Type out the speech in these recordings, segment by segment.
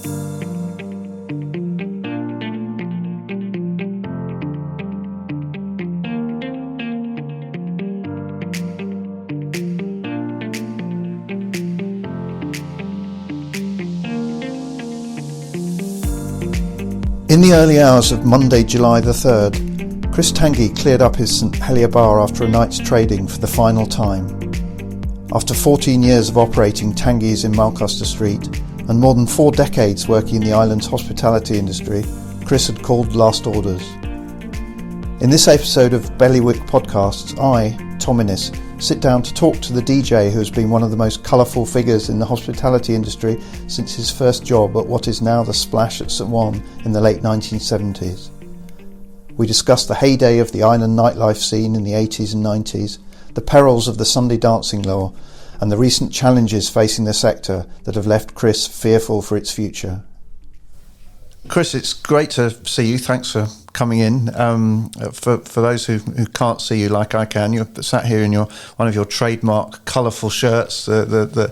In the early hours of Monday, July the 3rd, Chris Tanguy cleared up his St Helier bar after a night's trading for the final time. After 14 years of operating Tanguys in Mulcaster Street and more than 4 decades working in the island's hospitality industry, Chris had called last orders. In this episode of Bailiwick Podcasts, I, Tom Innes, sit down to talk to the DJ who has been one of the most colourful figures in the hospitality industry since his first job at what is now the Splash at St Juan in the late 1970s. We discuss the heyday of the island nightlife scene in the 80s and 90s, the perils of the Sunday dancing law, and the recent challenges facing the sector that have left Chris fearful for its future. Chris, it's great to see you. Thanks for coming in. For those who can't see you like I can, you're sat here in one of your trademark colourful shirts, the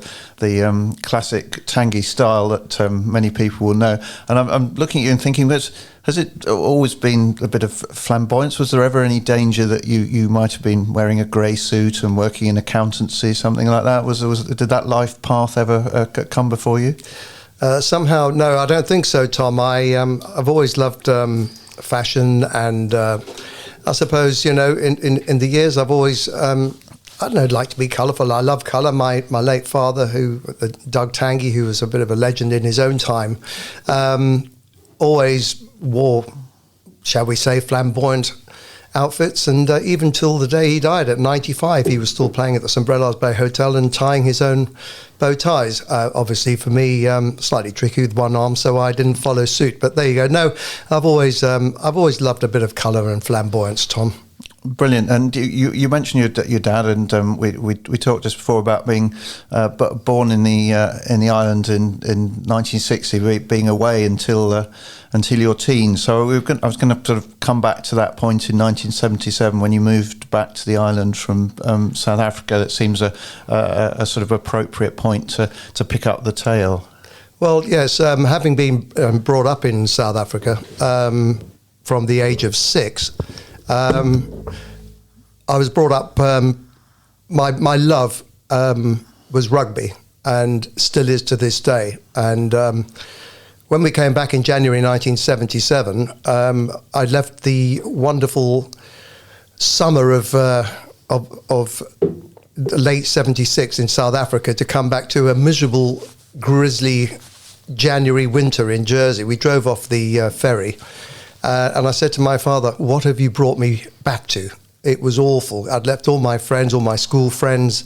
classic Tanguy style that many people will know. And I'm looking at you and thinking, has it always been a bit of flamboyance? Was there ever any danger that you might have been wearing a grey suit and working in accountancy, something like that? Did that life path ever come before you? Somehow, no, I don't think so, Tom. I've always loved fashion, and I suppose, in the years I've always liked to be colourful. I love colour. My late father, Doug Tanguy, who was a bit of a legend in his own time, always wore, shall we say, flamboyant outfits, and even till the day he died at 95, he was still playing at the Sombrellas Bay Hotel and tying his own bow ties. Obviously, for me, slightly tricky with one arm, so I didn't follow suit. But there you go. No, I've always loved a bit of colour and flamboyance, Tom. Brilliant. And you mentioned your dad, and we talked just before about being born in the island in 1960, being away until your teens. So I was going to sort of come back to that point in 1977 when you moved back to the island from South Africa. That seems a sort of appropriate point to pick up the tale. Well, yes, having been brought up in South Africa from the age of 6. I was brought up, my love was rugby, and still is to this day. And when we came back in January 1977, I left the wonderful summer of late 76 in South Africa to come back to a miserable, grisly January winter in Jersey. We drove off the ferry. And I said to my father, "What have you brought me back to?" It was awful. I'd left all my friends, all my school friends,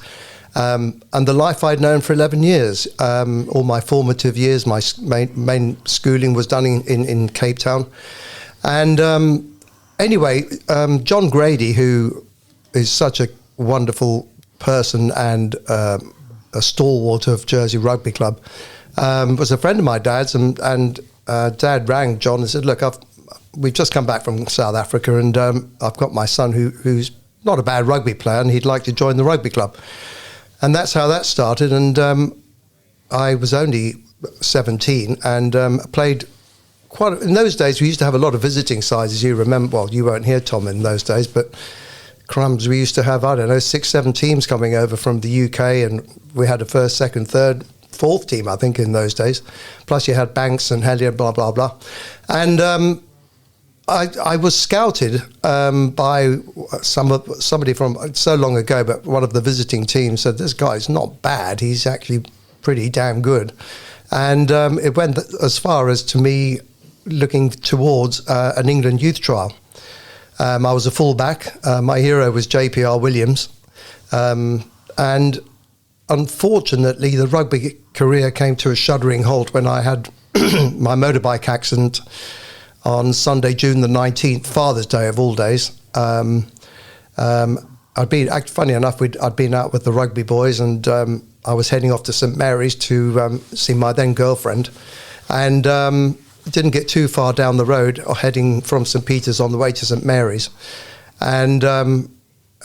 and the life I'd known for 11 years. All my formative years, my main schooling was done in Cape Town. And anyway, John Grady, who is such a wonderful person and a stalwart of Jersey Rugby Club, was a friend of my dad's, and Dad rang John and said, "Look, we've just come back from South Africa, and I've got my son who's not a bad rugby player, and he'd like to join the rugby club." And that's how that started. And I was only 17 and played quite. In those days, we used to have a lot of visiting sides, as you remember. Well, you weren't here, Tom, in those days, but crumbs, we used to have, 6, 7 teams coming over from the UK, and we had a first, second, third, fourth team, I think, in those days. Plus, you had Banks and Helier, blah blah blah, and I was scouted by somebody from so long ago, but one of the visiting teams said, "This guy's not bad. He's actually pretty damn good." And it went as far as to me looking towards an England youth trial. I was a fullback. My hero was JPR Williams. And unfortunately, the rugby career came to a shuddering halt when I had my motorbike accident on Sunday, June the 19th, Father's Day of all days. Funny enough, I'd been out with the rugby boys, and I was heading off to St Mary's to see my then girlfriend, and didn't get too far down the road, or heading from St Peter's on the way to St Mary's, and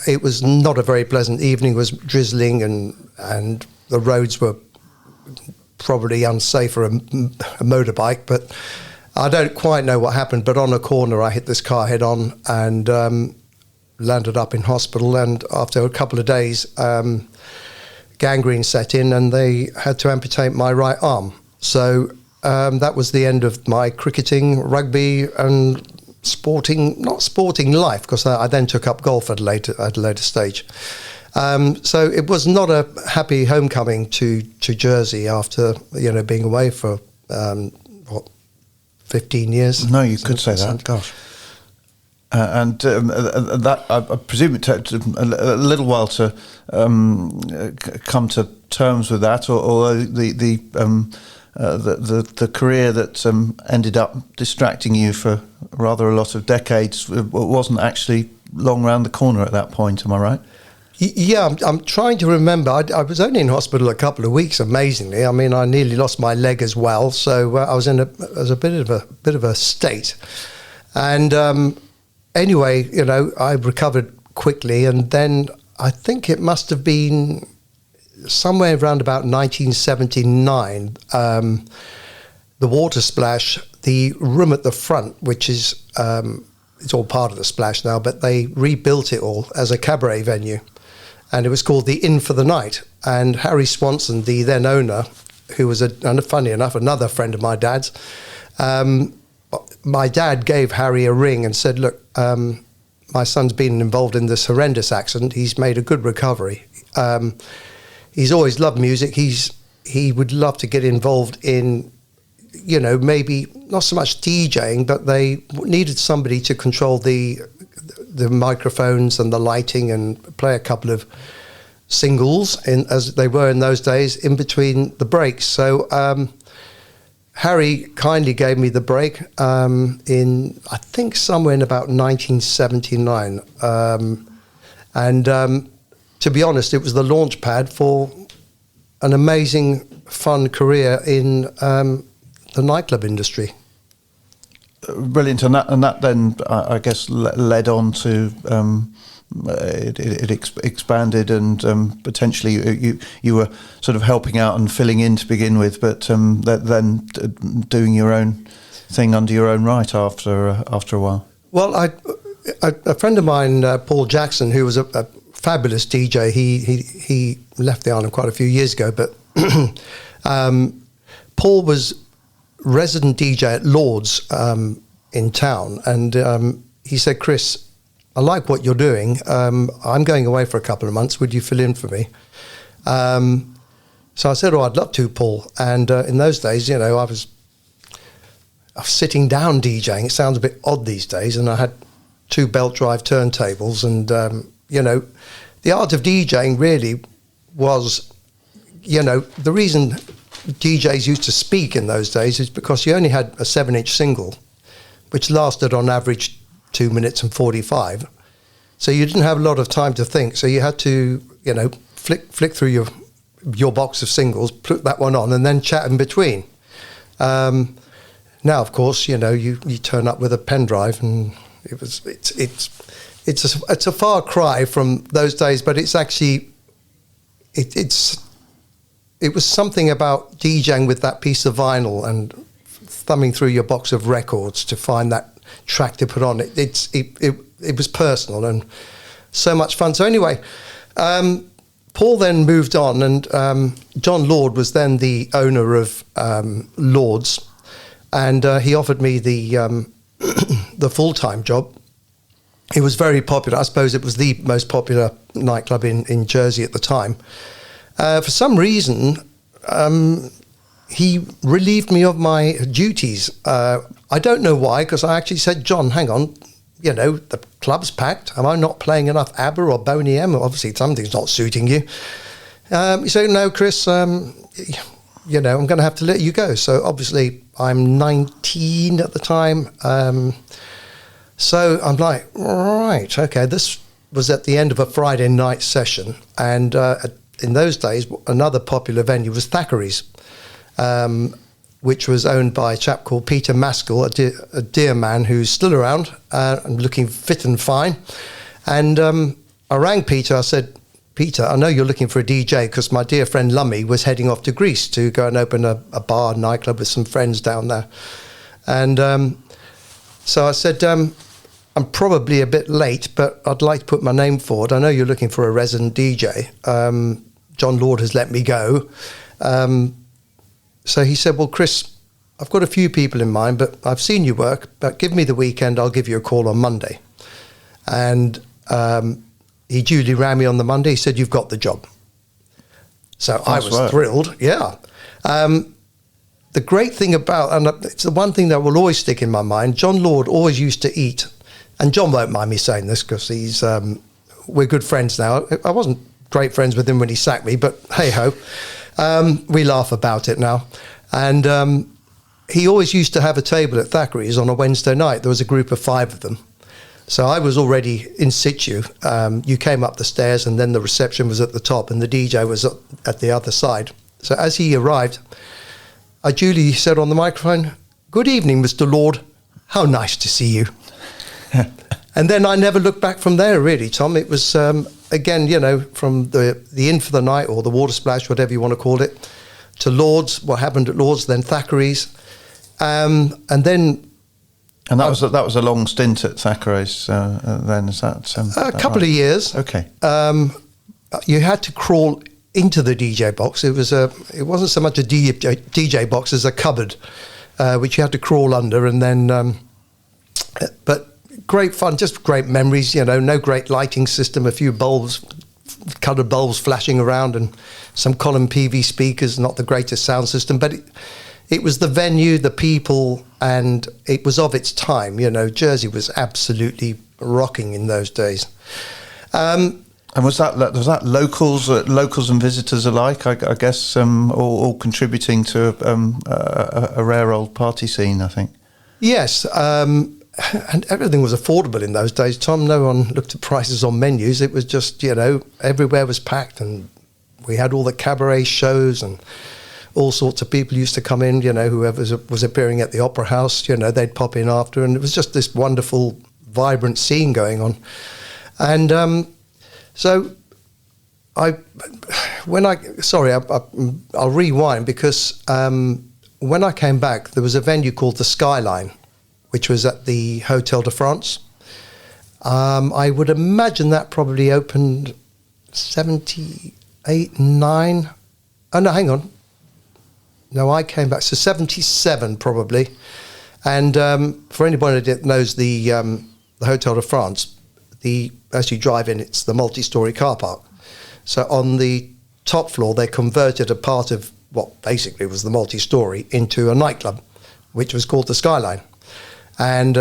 it was not a very pleasant evening. It was drizzling, and the roads were probably unsafe for a motorbike, but I don't quite know what happened. But on a corner, I hit this car head on and landed up in hospital. And after a couple of days, gangrene set in and they had to amputate my right arm. So that was the end of my cricketing, rugby and not sporting life, because I then took up golf at a later stage. So it was not a happy homecoming to Jersey after, being away for, 15 years? No, you could say that. Gosh. And that, I presume it took a little while to come to terms with that, or the career that ended up distracting you for rather a lot of decades wasn't actually long round the corner at that point. Am I right? Yeah, I'm trying to remember. I was only in hospital a couple of weeks, amazingly. I mean, I nearly lost my leg as well, so I was in a bit of a state. And anyway, I recovered quickly, and then I think it must have been somewhere around about 1979. The water splash, the room at the front, which is it's all part of the splash now, but they rebuilt it all as a cabaret venue. And it was called the Inn for the Night. And Harry Swanson, the then owner, who was, funny enough, another friend of my dad's, my dad gave Harry a ring and said, look, my son's been involved in this horrendous accident. He's made a good recovery. He's always loved music. He would love to get involved in, maybe not so much DJing, but they needed somebody to control the microphones and the lighting and play a couple of singles as they were in those days in between the breaks. So Harry kindly gave me the break in, I think, somewhere in about 1979. And to be honest, it was the launch pad for an amazing, fun career in the nightclub industry. Brilliant, and that then I guess led on to it expanded, and potentially you were sort of helping out and filling in to begin with, but then doing your own thing under your own right after a while. Well, a friend of mine, Paul Jackson, who was a fabulous DJ, he left the island quite a few years ago, but Paul was resident DJ at Lord's in town, and he said, Chris, I like what you're doing. I'm going away for a couple of months. Would you fill in for me? So I said, I'd love to, Paul. And in those days, I was sitting down DJing. It sounds a bit odd these days. And I had 2 belt drive turntables. And, the art of DJing really was, the reason DJs used to speak in those days is because you only had a 7-inch single, which lasted on average 2 minutes and 45. So you didn't have a lot of time to think. So you had to, flick through your box of singles, put that one on, and then chat in between. Now, of course, you turn up with a pen drive, and it's a far cry from those days, but it's actually it was something about DJing with that piece of vinyl and thumbing through your box of records to find that track to put on. It was personal and so much fun. So anyway, Paul then moved on, and John Lord was then the owner of Lord's, and he offered me the the full-time job. It was very popular. I suppose it was the most popular nightclub in Jersey at the time. For some reason, he relieved me of my duties. I don't know why, because I actually said, John, hang on, the club's packed. Am I not playing enough ABBA or Boney M? Obviously, something's not suiting you. He said, no, Chris, I'm going to have to let you go. So obviously, I'm 19 at the time. So I'm like, right, okay, this was at the end of a Friday night session. And in those days, another popular venue was Thackeray's, which was owned by a chap called Peter Maskell, a dear man who's still around and looking fit and fine. And I rang Peter. I said, Peter, I know you're looking for a DJ because my dear friend Lummy was heading off to Greece to go and open a bar, nightclub with some friends down there. And so I said, I'm probably a bit late, but I'd like to put my name forward. I know you're looking for a resident DJ. John Lord has let me go. So he said, well, Chris, I've got a few people in mind, but I've seen you work, but give me the weekend, I'll give you a call on Monday. And he duly ran me on the Monday. He said, you've got the job. So I was thrilled. Yeah. The great thing about, and it's the one thing that will always stick in my mind, John Lord always used to eat, and John won't mind me saying this because we're good friends now. I wasn't great friends with him when he sacked me, but hey-ho. We laugh about it now. And he always used to have a table at Thackeray's on a Wednesday night. There was a group of 5 of them. So I was already in situ. You came up the stairs and then the reception was at the top and the DJ was at the other side. So as he arrived, I duly said on the microphone, good evening, Mr. Lord. How nice to see you. And then I never looked back from there, really, Tom. It was, again, from the Inn for the Night or the Water Splash, whatever you want to call it, to Lord's, what happened at Lord's, then Thackeray's. And then... And that was a long stint at Thackeray's then, is that... a couple of years. Okay. You had to crawl into the DJ box. It wasn't so much a DJ box as a cupboard, which you had to crawl under, and then... but great fun, just great memories, no great lighting system, a few bulbs, coloured bulbs flashing around, and some Colin PV speakers, not the greatest sound system, but... It was the venue, the people, and it was of its time. Jersey was absolutely rocking in those days. And was that locals and visitors alike? I guess all contributing to a rare old party scene, I think. Yes, and everything was affordable in those days, Tom. No one looked at prices on menus. It was just everywhere was packed, and we had all the cabaret shows and. All sorts of people used to come in, whoever was appearing at the Opera House, they'd pop in after, and it was just this wonderful, vibrant scene going on. And so I'll rewind because when I came back, there was a venue called the Skyline, which was at the Hotel de France. I would imagine that probably opened 78, 9. Oh, no, hang on. No, I came back, so 77 probably. And for anybody that knows the Hotel de France, as you drive in, it's the multi-storey car park. So on the top floor, they converted a part of what basically was the multi-storey into a nightclub, which was called the Skyline. And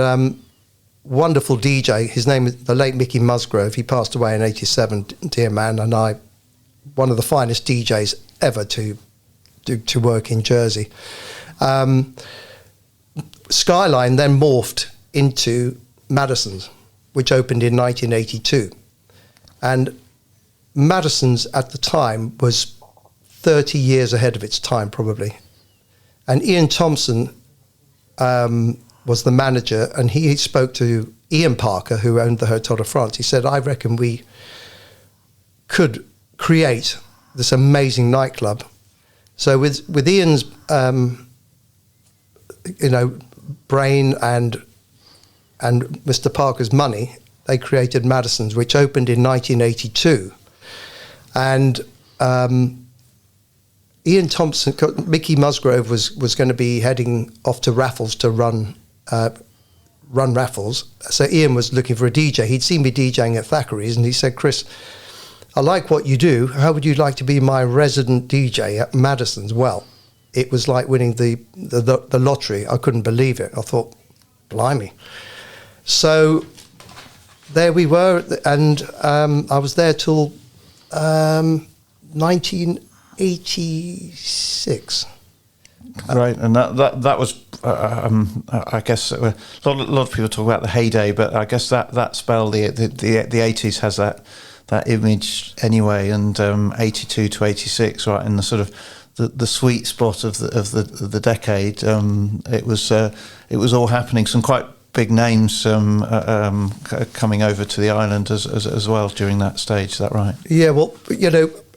wonderful DJ, his name is the late Mickey Musgrove. He passed away in 87, dear man, and one of the finest DJs ever to work in Jersey. Skyline then morphed into Madison's, which opened in 1982. And Madison's at the time was 30 years ahead of its time, probably. And Ian Thompson was the manager, and he spoke to Ian Parker, who owned the Hotel de France. He said, I reckon we could create this amazing nightclub. So with Ian's, brain and Mr. Parker's money, they created Madison's, which opened in 1982. And Ian Thompson, Mickey Musgrove was going to be heading off to Raffles to run Raffles. So Ian was looking for a DJ. He'd seen me DJing at Thackeray's, and he said, Chris, I like what you do. How would you like to be my resident DJ at Madison's? Well, it was like winning the lottery. I couldn't believe it. I thought, blimey. So there we were, and I was there till 1986. Right, and that was, I guess, a lot of people talk about the heyday, but I guess that spell, the 80s has that image anyway, and 82 to 86, right in the sort of the sweet spot of the decade. It was all happening. Some quite big names coming over to the island as well during that stage. Is that right? Yeah, well,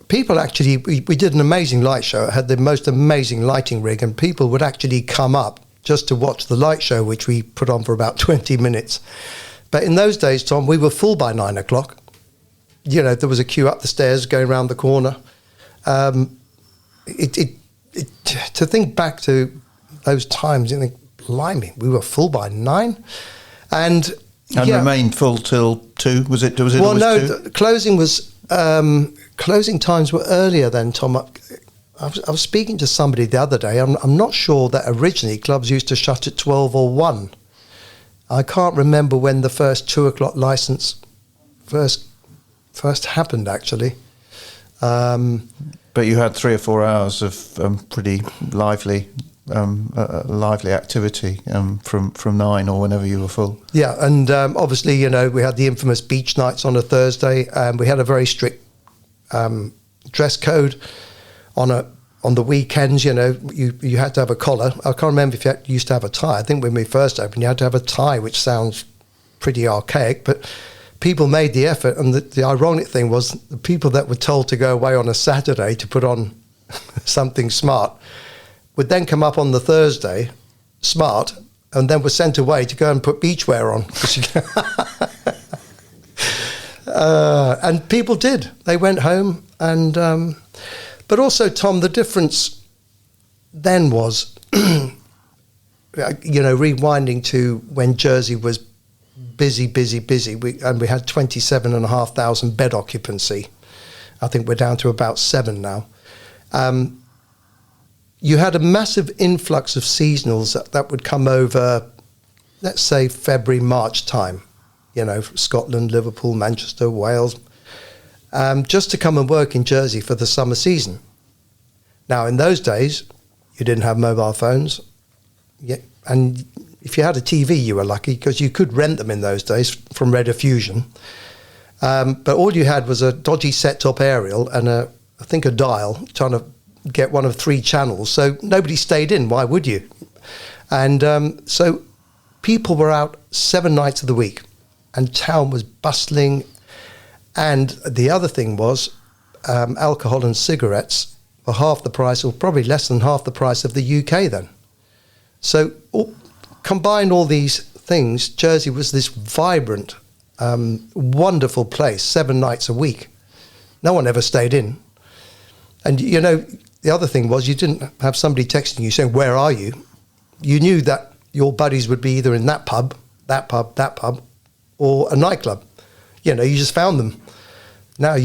people actually, we did an amazing light show. It had the most amazing lighting rig, and people would actually come up just to watch the light show, which we put on for about 20 minutes. But in those days, Tom, we were full by 9 o'clock. There was a queue up the stairs going around the corner. To think back to those times, you think, blimey, we were full by 9, and remained full till 2. Was it? Well, no, 2? Closing times were earlier then, Tom. I was speaking to somebody the other day. I'm not sure that originally clubs used to shut at 12 or 1. I can't remember when the first 2 o'clock license first happened, actually. But you had 3 or 4 hours of pretty lively activity from 9 or whenever you were full. Yeah, and obviously, we had the infamous beach nights on a Thursday, and we had a very strict dress code on the weekends. You had to have a collar. I can't remember if you used to have a tie. I think when we first opened, you had to have a tie, which sounds pretty archaic, but people made the effort. And the ironic thing was, the people that were told to go away on a Saturday to put on something smart would then come up on the Thursday smart, and then were sent away to go and put beachwear on. And people did. They went home, and but also, Tom, the difference then was, rewinding to when Jersey was busy. We had 27,500 bed occupancy. I think we're down to about 7 now. You had a massive influx of seasonals that would come over, let's say February, March time, Scotland, Liverpool, Manchester, Wales, just to come and work in Jersey for the summer season. Now, in those days, you didn't have mobile phones. And if you had a TV, you were lucky, because you could rent them in those days from Rediffusion. But all you had was a dodgy set-top aerial and I think a dial, trying to get one of 3 channels. So nobody stayed in. Why would you? And so people were out 7 nights of the week, and town was bustling. And the other thing was, alcohol and cigarettes were half the price, or probably less than half the price of the UK then. So combine all these things, Jersey was this vibrant, wonderful place, 7 nights a week. No one ever stayed in. And, the other thing was, you didn't have somebody texting you saying, "Where are you?" You knew that your buddies would be either in that pub, or a nightclub. You just found them. Now,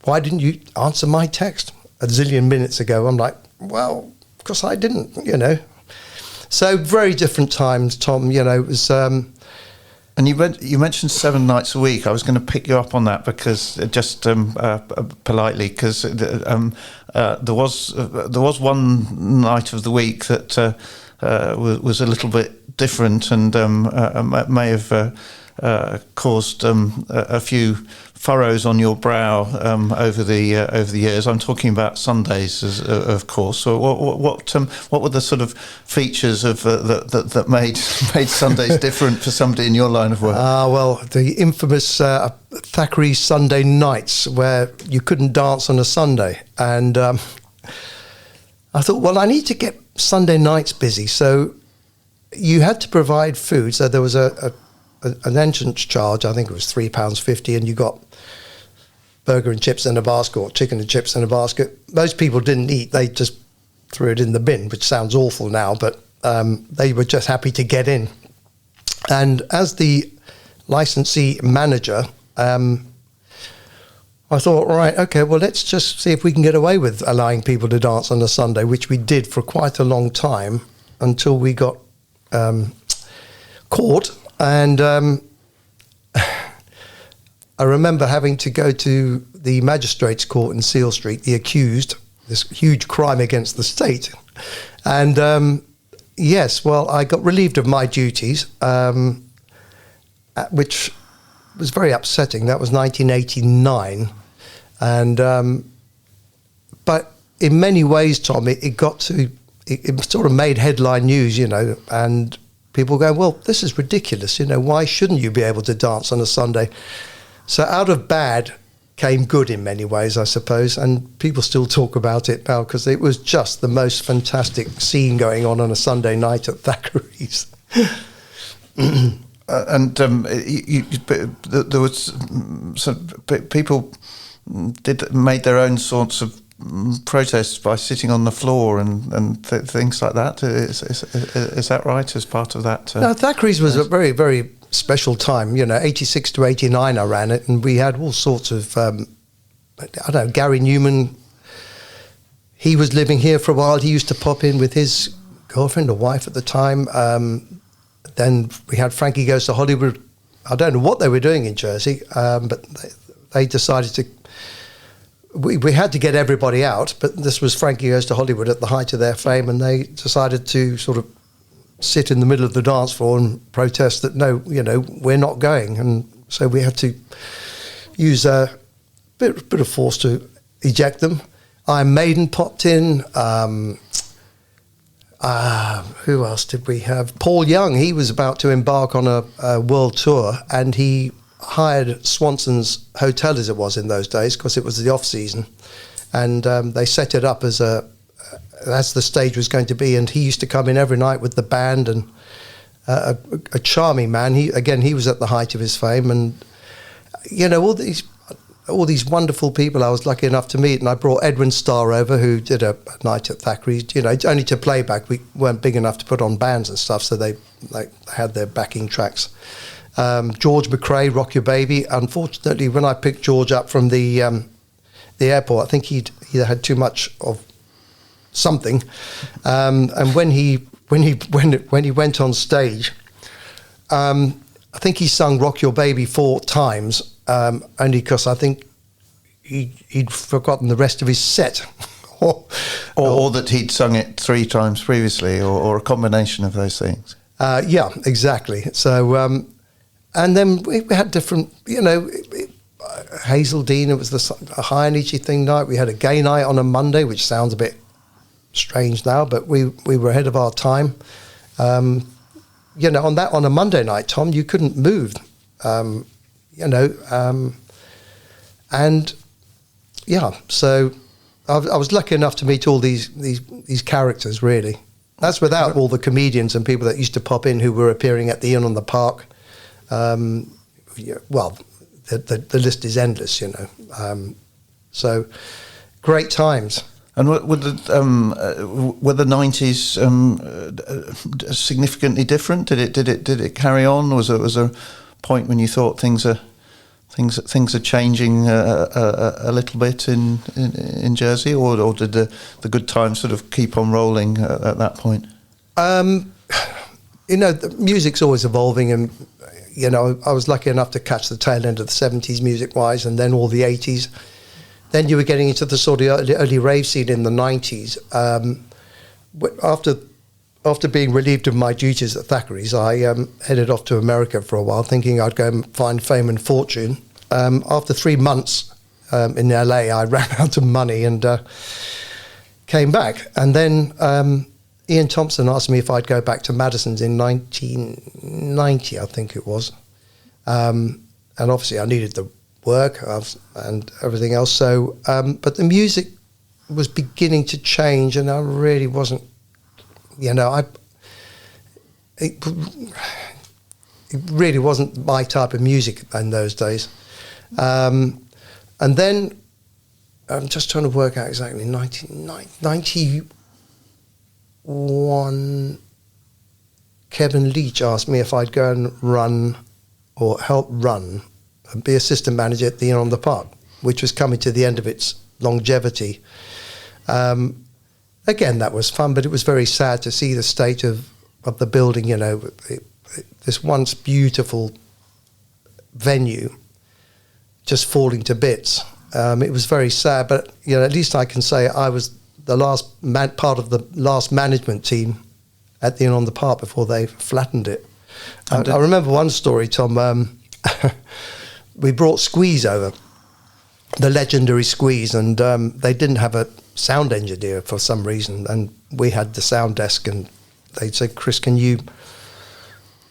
why didn't you answer my text a zillion minutes ago? I'm like, well, because I didn't, So very different times, Tom. It was... And you mentioned 7 nights a week. I was going to pick you up on that, because just politely, because there was one night of the week that was a little bit different, and may have caused a few furrows on your brow over the years. I'm talking about Sundays, of course. So what were the sort of features of that made Sundays different for somebody in your line of work? Well, the infamous Thackeray Sunday nights, where you couldn't dance on a Sunday, and I thought, well, I need to get Sunday nights busy. So you had to provide food. So there was an entrance charge. I think it was £3.50, and you got burger and chips in a basket, or chicken and chips in a basket. Most people didn't eat. They just threw it in the bin, which sounds awful now, but they were just happy to get in. And as the licensee manager, I thought, right, okay, well, let's just see if we can get away with allowing people to dance on a Sunday, which we did for quite a long time, until we got caught. And I remember having to go to the magistrates' court in Seal Street, the accused, this huge crime against the state. And yes, well, I got relieved of my duties, which was very upsetting. That was 1989. And but in many ways, Tom, it sort of made headline news, and people going, well, this is ridiculous. Why shouldn't you be able to dance on a Sunday? So out of bad came good in many ways, I suppose, and people still talk about it now because it was just the most fantastic scene going on a Sunday night at Thackeray's. There was some people made their own sorts of protests by sitting on the floor and things like that. Is that right? As part of that? No, Thackeray's was a very, very special time. 86 to 89 I ran it, and we had all sorts of I don't know, Gary Newman, he was living here for a while. He used to pop in with his girlfriend or wife at the time. Then we had Frankie Goes to Hollywood. I don't know what they were doing in Jersey, but they decided to. We had to get everybody out, but this was Frankie Goes to Hollywood at the height of their fame, and they decided to sort of sit in the middle of the dance floor and protest that no, we're not going, and so we had to use a bit of force to eject them. Iron Maiden popped in. Who else did we have? Paul Young. He was about to embark on a world tour, and he hired Swanson's hotel, as it was in those days, because it was the off season, and they set it up as the stage was going to be. And he used to come in every night with the band, and a charming man. He was at the height of his fame, and all these wonderful people I was lucky enough to meet. And I brought Edwin Starr over, who did a night at Thackeray's, only to playback. We weren't big enough to put on bands and stuff, so they had their backing tracks. George McRae, Rock Your Baby. Unfortunately, when I picked George up from the airport, I think he had too much of something, and when he went on stage, I think he sung Rock Your Baby 4 times, only because I think he'd forgotten the rest of his set. or that he'd sung it 3 times previously, or a combination of those things. Yeah, exactly. So, and then we had different, Hazeldean, it was a high energy thing night. We had a gay night on a Monday, which sounds a bit strange now, but we were ahead of our time. On a Monday night, Tom, you couldn't move, and yeah, so I was lucky enough to meet all these characters, really. That's without all the comedians and people that used to pop in who were appearing at the Inn on the Park. Well, the list is endless, so great times. And were the 90s significantly different? Did it carry on? Was there a point when you thought things are changing a little bit in Jersey, or did the good times sort of keep on rolling at that point? The music's always evolving, and I was lucky enough to catch the tail end of the 70s music-wise, and then all the 80s. Then you were getting into the sort of early rave scene in the 90s. After being relieved of my duties at Thackeray's, I headed off to America for a while, thinking I'd go and find fame and fortune. After 3 months in LA, I ran out of money and came back. And then Ian Thompson asked me if I'd go back to Madison's in 1990, I think it was. And obviously I needed the work and everything else. So, but the music was beginning to change, and I really wasn't, it really wasn't my type of music in those days. And then I'm just trying to work out exactly 1991. Kevin Leach asked me if I'd go and run or help run and be assistant manager at the Inn on the Park, which was coming to the end of its longevity. Again, that was fun, but it was very sad to see the state of the building, this once beautiful venue just falling to bits. It was very sad, but at least I can say I was the last part of the last management team at the Inn on the Park before they flattened it. I remember one story, Tom. We brought Squeeze over, the legendary Squeeze, and they didn't have a sound engineer for some reason, and we had the sound desk, and they said, Chris, can you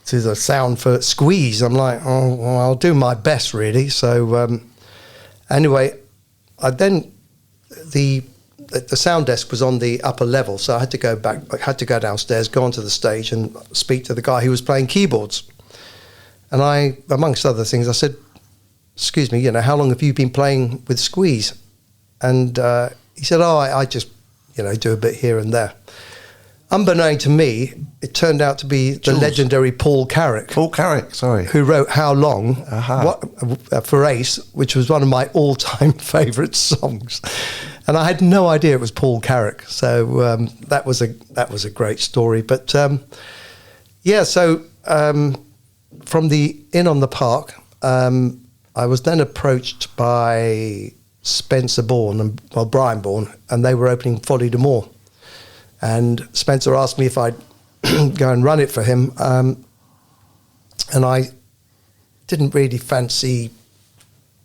to the sound for Squeeze. I'm like, oh, well, I'll do my best, really. So anyway, the sound desk was on the upper level, so I had to go back. I had to go downstairs, go onto the stage, and speak to the guy who was playing keyboards. And I, amongst other things, I said, "Excuse me, how long have you been playing with Squeeze?" And he said, "Oh, I just, do a bit here and there." Unbeknown to me, it turned out to be the legendary Paul Carrick. Paul Carrick, sorry. Who wrote How Long for Ace, which was one of my all-time favourite songs. And I had no idea it was Paul Carrick. So that was a great story. But so from the Inn on the Park, I was then approached by Spencer Bourne and Brian Bourne, and they were opening Folie d'Amour. And Spencer asked me if I'd go and run it for him. And I didn't really fancy,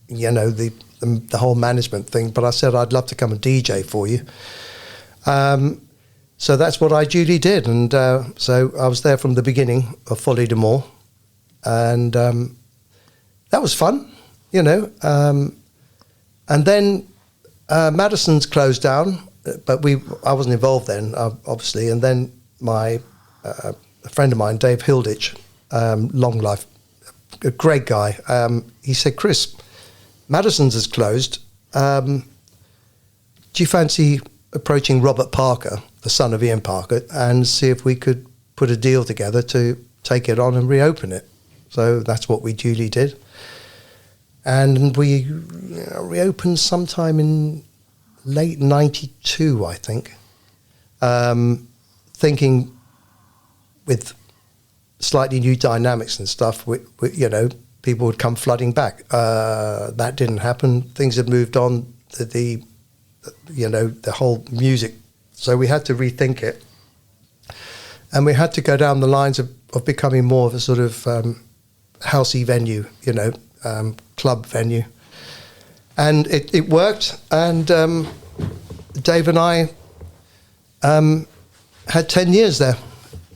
the whole management thing, but I said I'd love to come and DJ for you. So that's what I duly did. And so I was there from the beginning of Folie d'Amour. And that was fun, And then Madison's closed down. But I wasn't involved then, obviously. And then a friend of mine, Dave Hilditch, long life, a great guy, he said, "Chris, Madison's is closed. Do you fancy approaching Robert Parker, the son of Ian Parker, and see if we could put a deal together to take it on and reopen it?" So that's what we duly did. And we reopened sometime in late 92, I think, thinking with slightly new dynamics and stuff, people would come flooding back. That didn't happen. Things had moved on, the whole music. So we had to rethink it. And we had to go down the lines of becoming more of a sort of housey venue, club venue. And it worked, and Dave and I had 10 years there,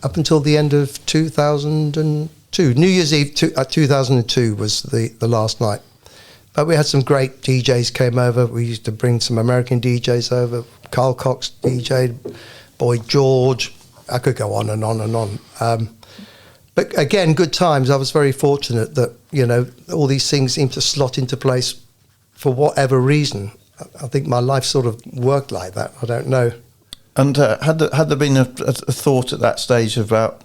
up until the end of 2002. New Year's Eve 2002 was the last night. But we had some great DJs came over. We used to bring some American DJs over. Carl Cox DJ'd, Boy George. I could go on and on and on. But again, good times. I was very fortunate that, all these things seemed to slot into place for whatever reason. I think my life sort of worked like that. I don't know. And had there been a thought at that stage about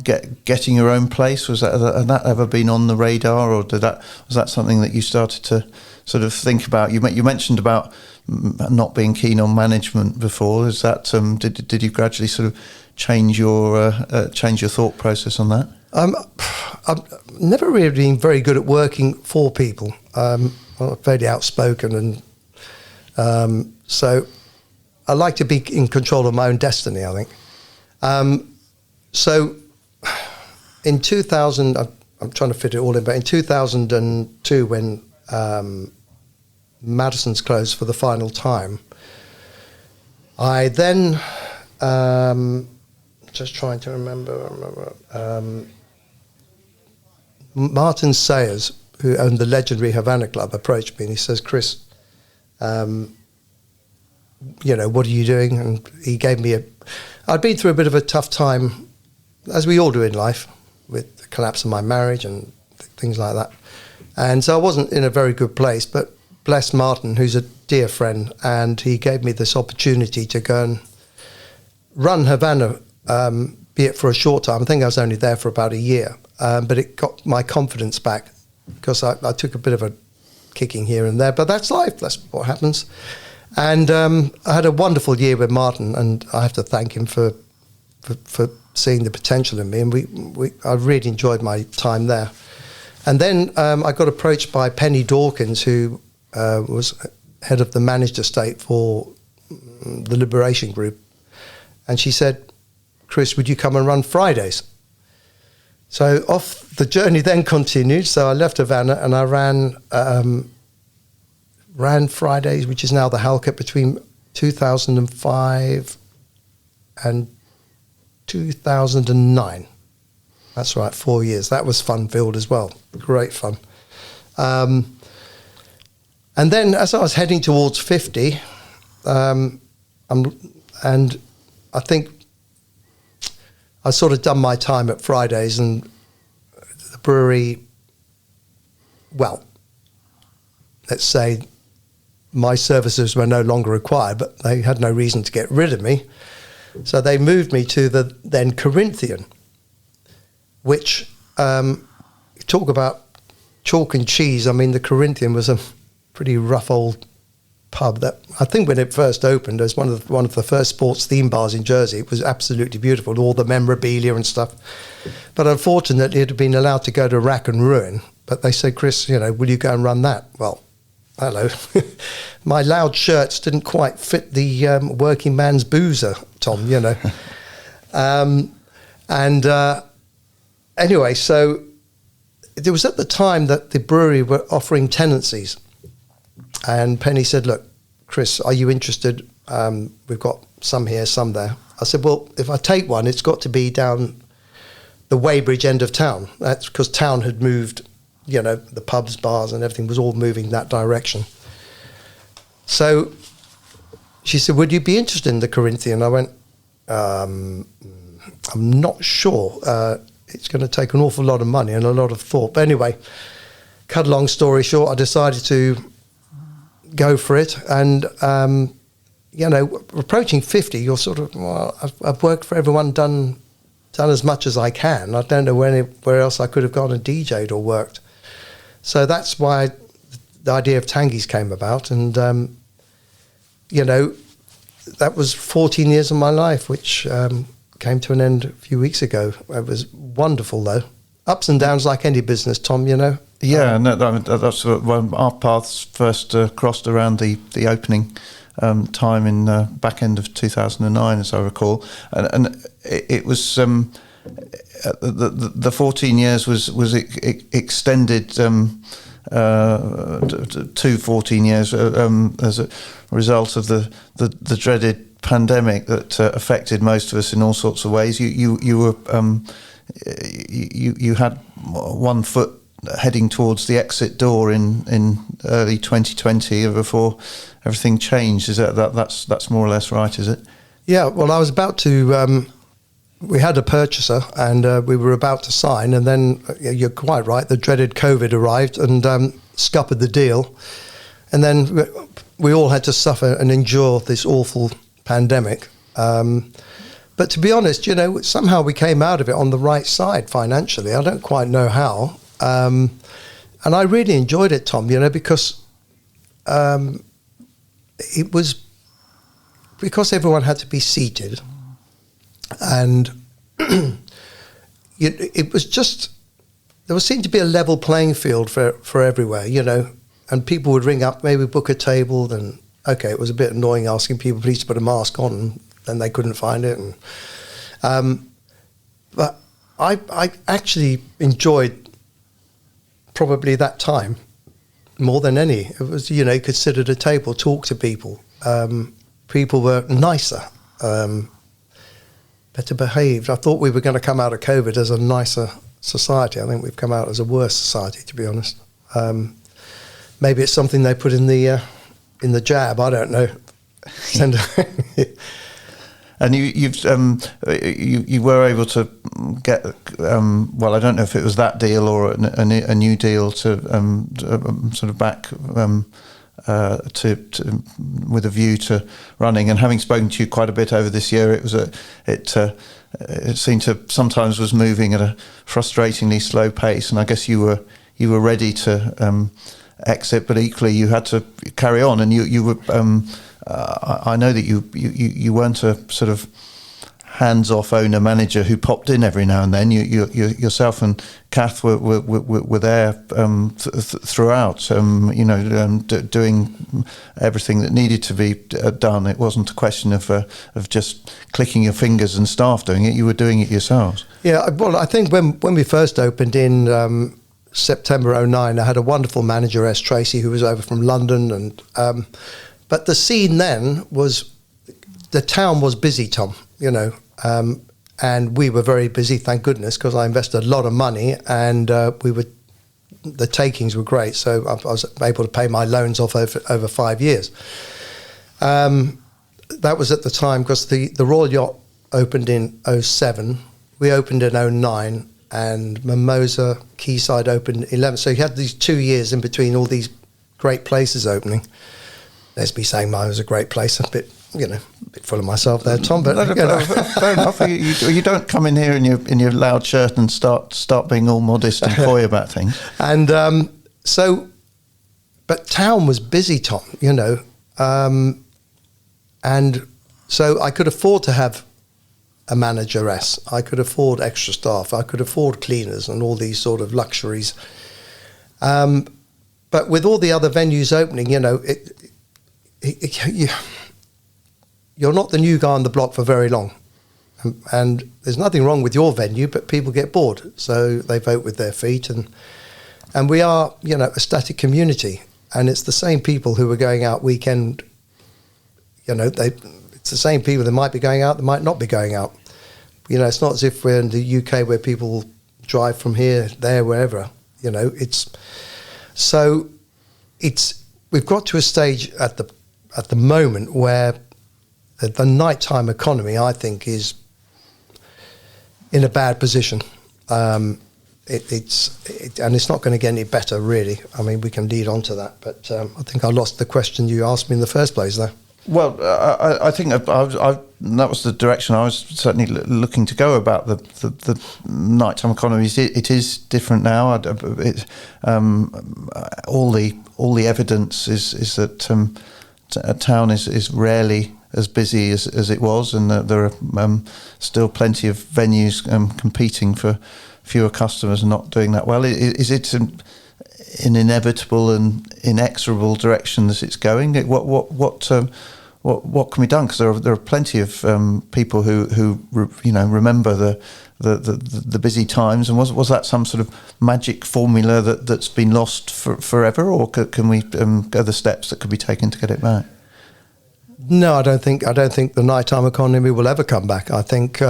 getting your own place? Had that ever been on the radar, or was that something that you started to sort of think about? You mentioned about not being keen on management before. Is that did you gradually sort of change your thought process on that? I've never really been very good at working for people. I'm fairly outspoken, and so I like to be in control of my own destiny, I think. So in 2000, I'm trying to fit it all in, but in 2002, when Madison's closed for the final time, I then, just trying to remember, Martin Sayers, who owned the legendary Havana Club, approached me and he says, "Chris, what are you doing?" And he gave me I'd been through a bit of a tough time, as we all do in life, with the collapse of my marriage and things like that. And so I wasn't in a very good place, but bless Martin, who's a dear friend, and he gave me this opportunity to go and run Havana, be it for a short time. I think I was only there for about a year, but it got my confidence back, because I took a bit of a kicking here and there, but that's life, that's what happens. And I had a wonderful year with Martin, and I have to thank him for seeing the potential in me, and I really enjoyed my time there. And then I got approached by Penny Dawkins, who was head of the managed estate for the Liberation Group, and she said, "Chris, would you come and run Fridays?" So off the journey then continued. So I left Havana and I ran Fridays, which is now the Halkett, between 2005 and 2009. That's right, 4 years. That was fun-filled as well. Great fun. And then as I was heading towards 50, and I think I sort of done my time at Fridays, and the brewery, well, let's say my services were no longer required, but they had no reason to get rid of me. So they moved me to the then Corinthian, which, talk about chalk and cheese. I mean, the Corinthian was a pretty rough old pub that I think when it first opened as one of the first sports theme bars in Jersey. It was absolutely beautiful, all the memorabilia and stuff. But unfortunately, it had been allowed to go to rack and ruin. But they said, Chris, will you go and run that? Well, hello. My loud shirts didn't quite fit the working man's boozer, Tom, Anyway, so it was at the time that the brewery were offering tenancies. And Penny said, look, Chris, are you interested? We've got some here, some there. I said, well, if I take one, it's got to be down the Weybridge end of town. That's because town had moved, the pubs, bars and everything was all moving that direction. So she said, would you be interested in the Corinthian? I went, I'm not sure. It's going to take an awful lot of money and a lot of thought. But anyway, cut a long story short, I decided to go for it. And, approaching 50, you're sort of, well, I've worked for everyone, done as much as I can. I don't know where else I could have gone and DJ'd or worked. So that's why the idea of Tanguys came about. And, that was 14 years of my life, which came to an end a few weeks ago. It was wonderful, though. Ups and downs like any business, Tom, Yeah, that's when our paths first crossed around the opening time in back end of 2009, as I recall. And it was... the 14 years was extended to 14 years as a result of the dreaded pandemic that affected most of us in all sorts of ways. You had one foot heading towards the exit door in early 2020 before everything changed. Is that's more or less right? Is it? Yeah. Well, I was about to. We had a purchaser and we were about to sign, and then you're quite right. The dreaded COVID arrived and scuppered the deal, and then we all had to suffer and endure this awful pandemic. But to be honest, somehow we came out of it on the right side financially. I don't quite know how, and I really enjoyed it, Tom. Because it was because everyone had to be seated. And it was just, there seemed to be a level playing field for everywhere, and people would ring up, maybe book a table, then, okay, it was a bit annoying asking people please to put a mask on, and then they couldn't find it. And but I actually enjoyed probably that time more than any. It was, you could sit at a table, talk to people. People were nicer. Better behaved. I thought we were going to come out of COVID as a nicer society. I think we've come out as a worse society, to be honest. Maybe it's something they put in the jab. I don't know. And you were able to get well, I don't know if it was that deal or a new deal to sort of back. To with a view to running, and having spoken to you quite a bit over this year, it seemed to sometimes was moving at a frustratingly slow pace, and I guess you were ready to exit, but equally you had to carry on, and you were I know that you weren't a sort of hands-off owner-manager who popped in every now and then. You yourself and Kath were there throughout, doing everything that needed to be done. It wasn't a question of just clicking your fingers and staff doing it. You were doing it yourselves. Yeah, well, I think when we first opened in September 2009, I had a wonderful manager, S. Tracy, who was over from London, and but the scene then was, the town was busy, Tom. and we were very busy, thank goodness, because I invested a lot of money, and the takings were great. So I was able to pay my loans off over 5 years. That was at the time, because the Royal Yacht opened in 07, we opened in 09, and Mimosa Quayside opened in 11. So you had these 2 years in between all these great places opening. Let's be saying mine was a great place, a bit full of myself there, Tom. But fair enough. You don't come in here in your loud shirt and start being all modest and coy about things. And but town was busy, Tom. And so I could afford to have a manageress. I could afford extra staff. I could afford cleaners and all these sort of luxuries. But with all the other venues opening, you're not the new guy on the block for very long. And there's nothing wrong with your venue, but people get bored. So they vote with their feet. And we are, a static community. And it's the same people who are going out weekend. It's the same people that might be going out, that might not be going out. It's not as if we're in the UK where people drive from here, there, wherever. We've got to a stage at the moment where the nighttime economy, I think, is in a bad position. And it's not going to get any better, really. I mean, we can lead on to that, but I think I lost the question you asked me in the first place, though. Well, I think that was the direction I was certainly looking to go about the nighttime economy. It is different now. All the evidence is that a town is rarely as busy as it was, and that there are still plenty of venues competing for fewer customers and not doing that well. Is it an inevitable and inexorable direction that it's going? What can be done? Because there are plenty of people who remember the busy times. And was that some sort of magic formula that's been lost forever, or can we go the steps that could be taken to get it back? No, I don't think the nighttime economy will ever come back. I think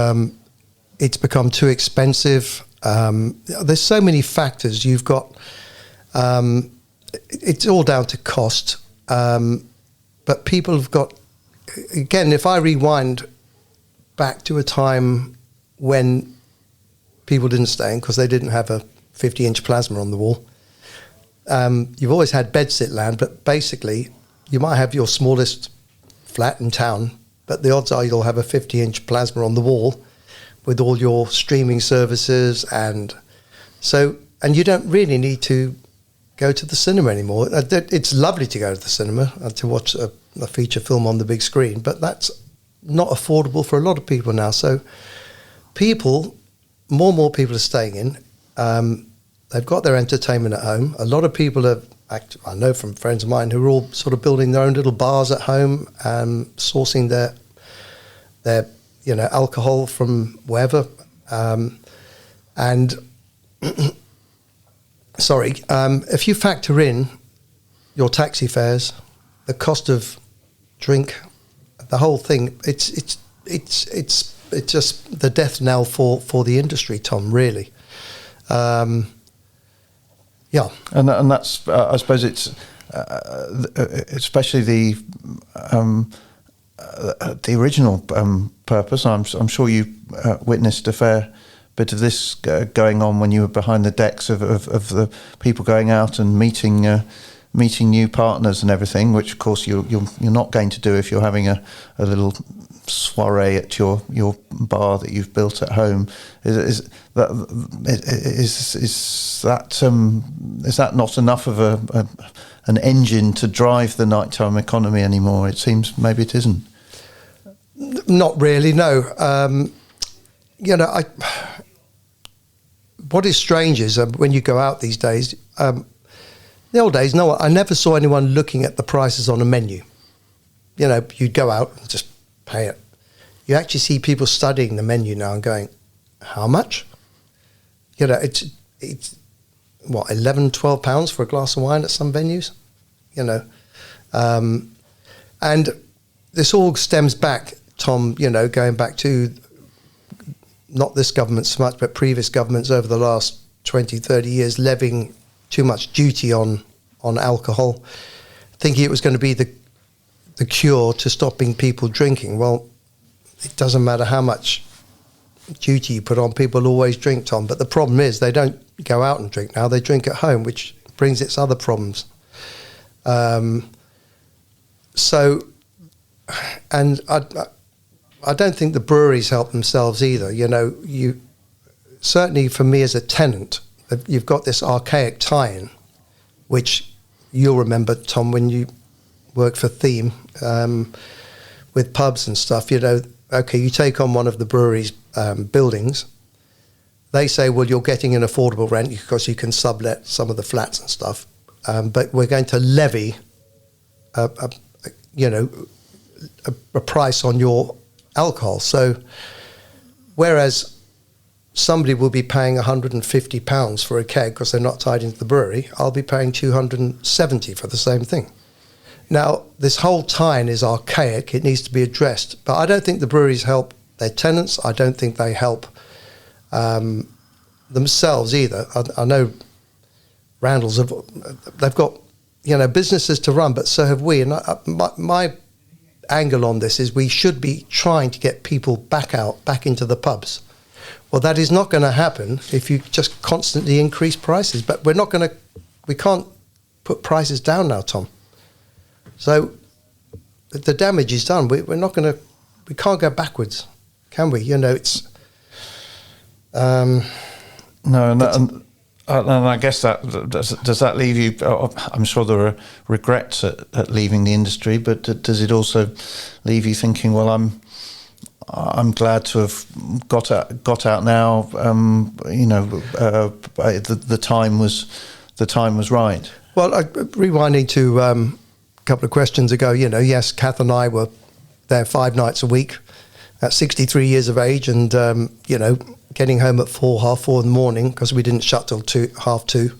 it's become too expensive. There's so many factors. You've got it's all down to cost, but people have got. Again, if I rewind back to a time when people didn't stay in because they didn't have a 50-inch plasma on the wall, you've always had bedsit land, but basically you might have your smallest flat in town, but the odds are you'll have a 50-inch plasma on the wall with all your streaming services, and you don't really need to go to the cinema anymore. It's lovely to go to the cinema and to watch a feature film on the big screen, but that's not affordable for a lot of people now. So more and more people are staying in. They've got their entertainment at home. A lot of people I know from friends of mine who are all sort of building their own little bars at home, sourcing their alcohol from wherever. If you factor in your taxi fares, the cost of drink, the whole thing, it's just the death knell for the industry, Tom, really. Yeah, and that's I suppose it's especially the original purpose. I'm sure you witnessed a fair bit of this going on when you were behind the decks of the people going out and meeting new partners and everything, which of course you're not going to do if you're having a little soiree at your bar that you've built at home. Is that not enough of an engine to drive the nighttime economy anymore? It seems maybe it isn't. Not really, no. What is strange is when you go out these days. The old days, I never saw anyone looking at the prices on a menu. You'd go out and just pay it. You actually see people studying the menu now and going, how much? It's what, £11, £12 for a glass of wine at some venues? And this all stems back, Tom, going back to not this government so much, but previous governments over the last 20, 30 years levying too much duty on alcohol, thinking it was going to be the cure to stopping people drinking. Well, it doesn't matter how much duty you put on, people always drink, Tom. But the problem is they don't go out and drink now, they drink at home, which brings its other problems. And I don't think the breweries help themselves either. You know, certainly for me as a tenant, you've got this archaic tie-in, which you'll remember, Tom, when you worked for Theme with pubs and stuff. You know, okay, you take on one of the brewery's buildings. They say, well, you're getting an affordable rent because you can sublet some of the flats and stuff, but we're going to levy a price on your alcohol. So whereas somebody will be paying £150 for a keg because they're not tied into the brewery, I'll be paying £270 for the same thing. Now, this whole tie-in is archaic. It needs to be addressed. But I don't think the breweries help their tenants. I don't think they help themselves either. I know Randall's, they've got, you know, businesses to run, but so have we. And my angle on this is we should be trying to get people back into the pubs. Well, that is not going to happen if you just constantly increase prices. But we can't put prices down now, Tom. So the damage is done. We can't go backwards, can we? You know, it's no, and I guess that does that leave you? I'm sure there are regrets at leaving the industry, but does it also leave you thinking, well, I'm glad to have got out now. The time was right. Well, rewinding to a couple of questions ago, you know, yes, Kath and I were there 5 nights a week at 63 years of age, and getting home at half 4 in the morning because we didn't shut till 2:30.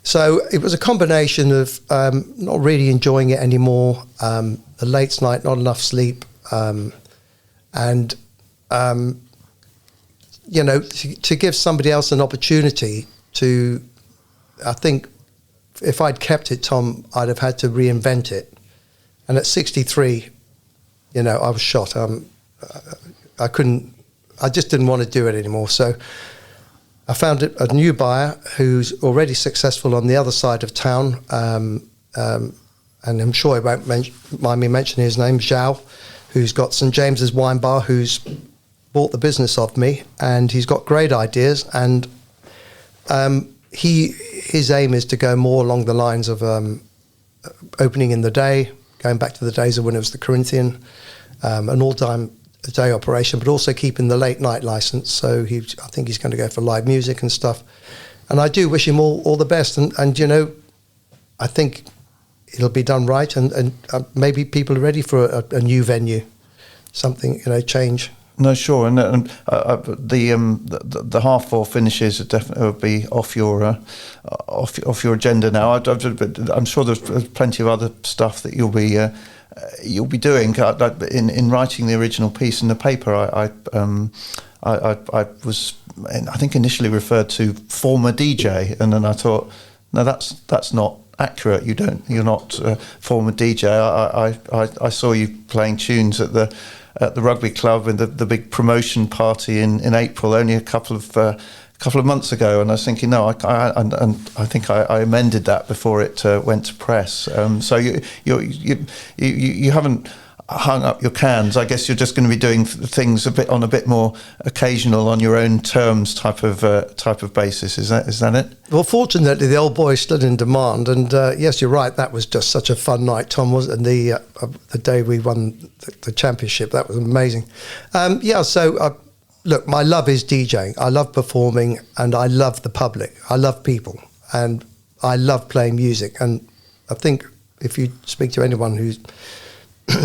So it was a combination of not really enjoying it anymore, the late night, not enough sleep, and to give somebody else an opportunity to, I think if I'd kept it, Tom, I'd have had to reinvent it. And at 63, I was shot. I just didn't want to do it anymore. So I found a new buyer who's already successful on the other side of town. And I'm sure he won't mind me mentioning his name, Zhao, who's got St. James's Wine Bar, who's bought the business of me, and he's got great ideas. And his aim is to go more along the lines of opening in the day, going back to the days of when it was the Corinthian, an all-time day operation, but also keeping the late night license. So I think he's going to go for live music and stuff. And I do wish him all the best. And I think it'll be done right. And maybe people are ready for a new venue, something, change. No, sure, and the 4:30 finishes definitely will be off your agenda now. I'm sure there's plenty of other stuff that you'll be doing. In writing the original piece in the paper, I was, I think, initially referred to former DJ, and then I thought, no, that's not accurate. You're not former DJ. I saw you playing tunes at the rugby club and the big promotion party in April, only a couple of months ago, and I was thinking, no, I think I amended that before it went to press. So you haven't hung up your cans. I guess you're just going to be doing things a bit more occasional, on your own terms type of basis. Is that it? Well, fortunately, the old boy is still in demand, and yes, you're right. That was just such a fun night, Tom, wasn't it? The day we won the championship, that was amazing. So look, my love is DJing. I love performing, and I love the public. I love people, and I love playing music. And I think if you speak to anyone who's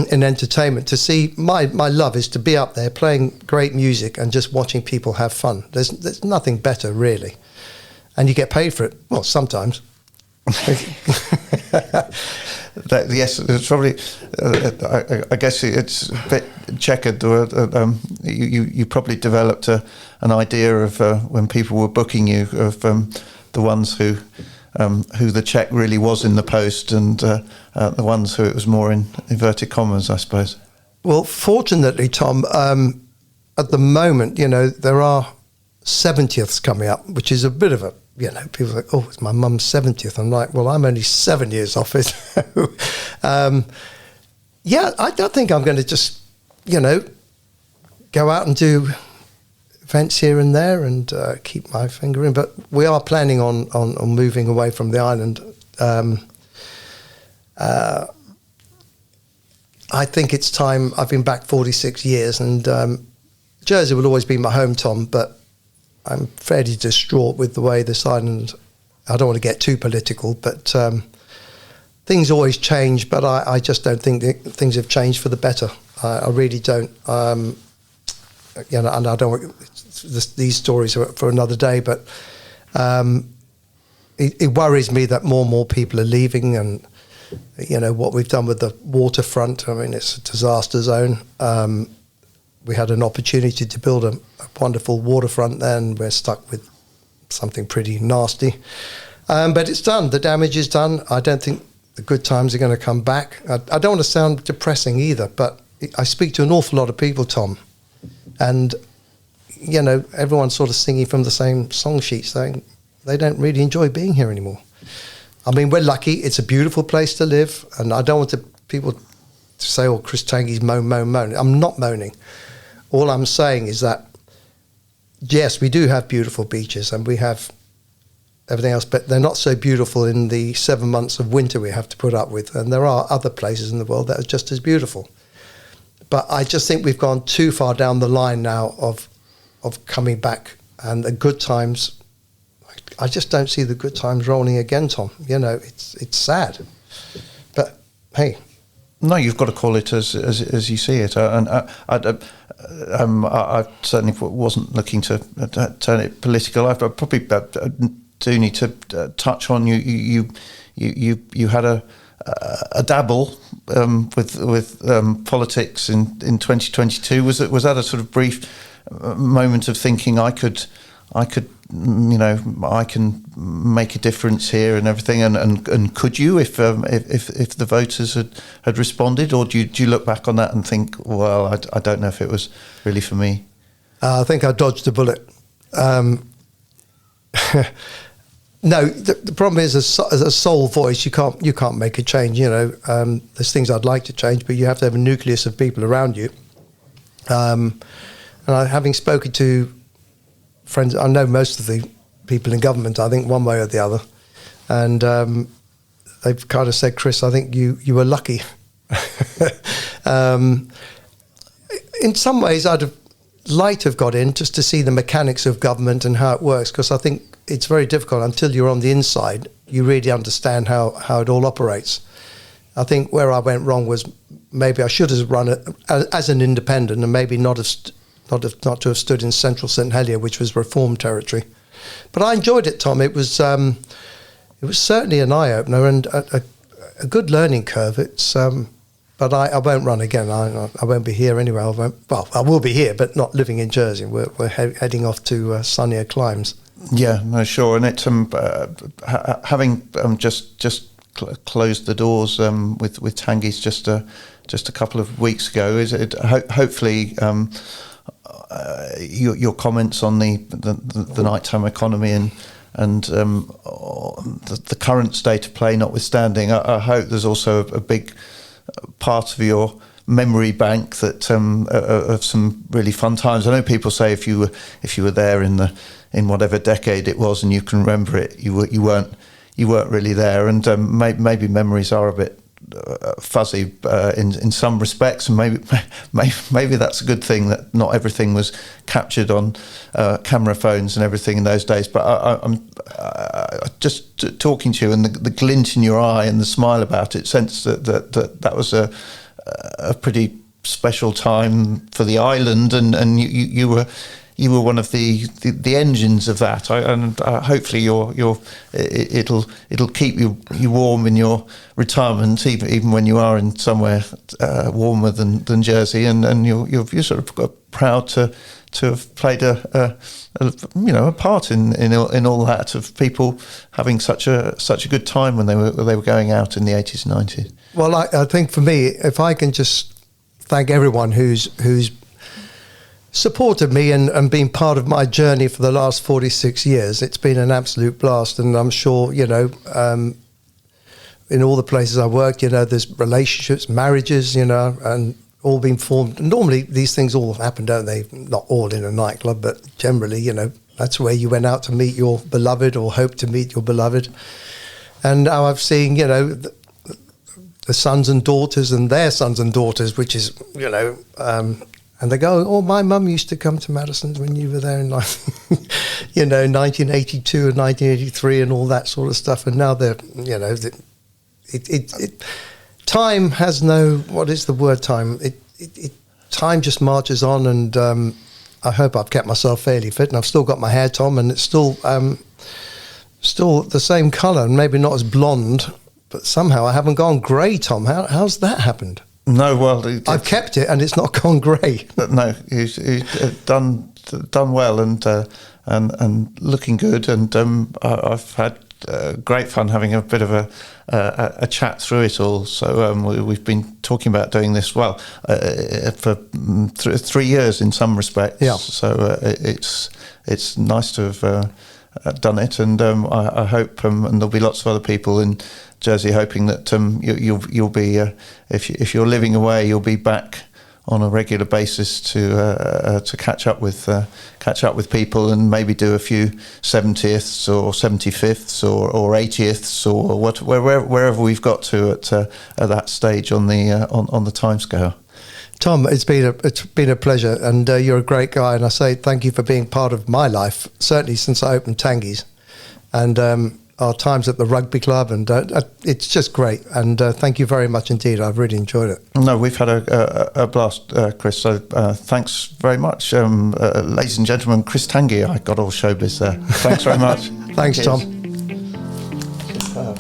in entertainment, to see my love is to be up there playing great music and just watching people have fun. There's nothing better, really, and you get paid for it. Well, sometimes. Yes, it's probably. I guess it's a bit checkered. You probably developed an idea of when people were booking you of the ones who the check really was in the post, and the ones who it was more in inverted commas, I suppose. Well, fortunately, Tom, at the moment, there are 70ths coming up, which is a bit of a, people are like, oh, it's my mum's 70th. I'm like, well, I'm only 7 years off it. I don't think I'm going to just, go out and do events here and there and keep my finger in. But we are planning on moving away from the island. I think it's time. I've been back 46 years, and Jersey will always be my home, Tom, but I'm fairly distraught with the way this island, I don't want to get too political, but things always change, but I just don't think that things have changed for the better. I really don't. And I don't want these stories are for another day, but it worries me that more and more people are leaving, and what we've done with the waterfront. I mean, it's a disaster zone. We had an opportunity to build a wonderful waterfront, then we're stuck with something pretty nasty. But it's done. The damage is done. I don't think the good times are going to come back. I don't want to sound depressing either, but I speak to an awful lot of people, Tom, and everyone's sort of singing from the same song sheet, saying they don't really enjoy being here anymore. I mean, we're lucky. It's a beautiful place to live, and I don't want people to say, oh, Chris Tanguy's moan. I'm not moaning. All I'm saying is that, yes, we do have beautiful beaches and we have everything else, but they're not so beautiful in the 7 months of winter we have to put up with. And there are other places in the world that are just as beautiful. But I just think we've gone too far down the line now of coming back, and the good times, I just don't see the good times rolling again, Tom. It's sad. But hey. No, you've got to call it as you see it, and I certainly wasn't looking to turn it political. I probably do need to touch on you had a dabble with politics in 2022. Was that a sort of brief moment of thinking I can make a difference here and everything, and could you if the voters had responded, or do you look back on that and think, well, I don't know if it was really for me? I think I dodged a bullet. No, the problem is, as a sole voice, you can't make a change. There's things I'd like to change, but you have to have a nucleus of people around you. And having spoken to friends, I know most of the people in government, I think one way or the other, and they've kind of said, Chris, I think you were lucky. In some ways, I'd have liked to have got in just to see the mechanics of government and how it works, because I think it's very difficult until you're on the inside. You really understand how it all operates. I think where I went wrong was maybe I should have run it as an independent, and maybe not to have stood in Central St Helier, which was Reform territory. But I enjoyed it, Tom. It was certainly an eye opener and a good learning curve. But I won't run again. I won't be here anyway. I will be here, but not living in Jersey. We're heading off to sunnier climes. Yeah, no, sure. And it's having just closed the doors with Tanguy's just a couple of weeks ago. Is it hopefully? Your comments on the nighttime economy and the current state of play notwithstanding, I hope there's also a big part of your memory bank that of some really fun times. I know people say if you were there in whatever decade it was and you can remember it, you weren't really there, and maybe memories are a bit fuzzy in some respects, and maybe that's a good thing that not everything was captured on camera phones and everything in those days. But I'm just talking to you, and the glint in your eye and the smile about it, sense that was a pretty special time for the island, and you were you were one of the engines of that, and hopefully it'll keep you warm in your retirement, even when you are in somewhere warmer than Jersey, and you're sort of proud to have played a part in all that, of people having such a good time when they were going out in the 80s and 90s. Well, I think for me, if I can just thank everyone who's supported me and been part of my journey for the last 46 years, it's been an absolute blast. And I'm sure, in all the places I worked, there's relationships, marriages, and all been formed. Normally these things all happen, don't they? Not all in a nightclub, but generally, that's where you went out to meet your beloved, or hope to meet your beloved. And now I've seen, the sons and daughters and their sons and daughters, which is, and they go, oh, my mum used to come to Madison's when you were there in 1982 and 1983 and all that sort of stuff. And now they're, time has no, what is the word time? Time just marches on, and I hope I've kept myself fairly fit, and I've still got my hair, Tom, and it's still the same colour, and maybe not as blonde, but somehow I haven't gone grey, Tom. How's that happened? No, well, I've kept it, and it's not gone grey. No, he's done well and looking good, and I've had great fun having a bit of a chat through it all. So we've been talking about doing this for 3 years in some respects. Yeah. So it's nice to have done it, and I hope, and there'll be lots of other people in Jersey hoping that you'll be, if you're living away, you'll be back on a regular basis to catch up with people, and maybe do a few 70ths or 75ths or 80ths or wherever we've got to at that stage on the timescale. Tom, it's been a pleasure, and you're a great guy, and I say thank you for being part of my life, certainly since I opened Tanguys, and our times at the rugby club, and it's just great, and thank you very much indeed. I've really enjoyed it. No, we've had a blast, Chris, so thanks very much. Ladies and gentlemen, Chris Tanguy, I got all showbiz there. Thanks very much. Thanks, Cheers. Tom. Superb.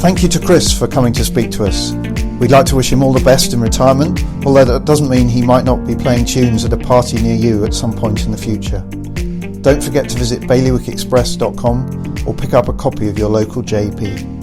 Thank you to Chris for coming to speak to us. We'd like to wish him all the best in retirement, although that doesn't mean he might not be playing tunes at a party near you at some point in the future. Don't forget to visit bailiwickexpress.com or pick up a copy of your local JP.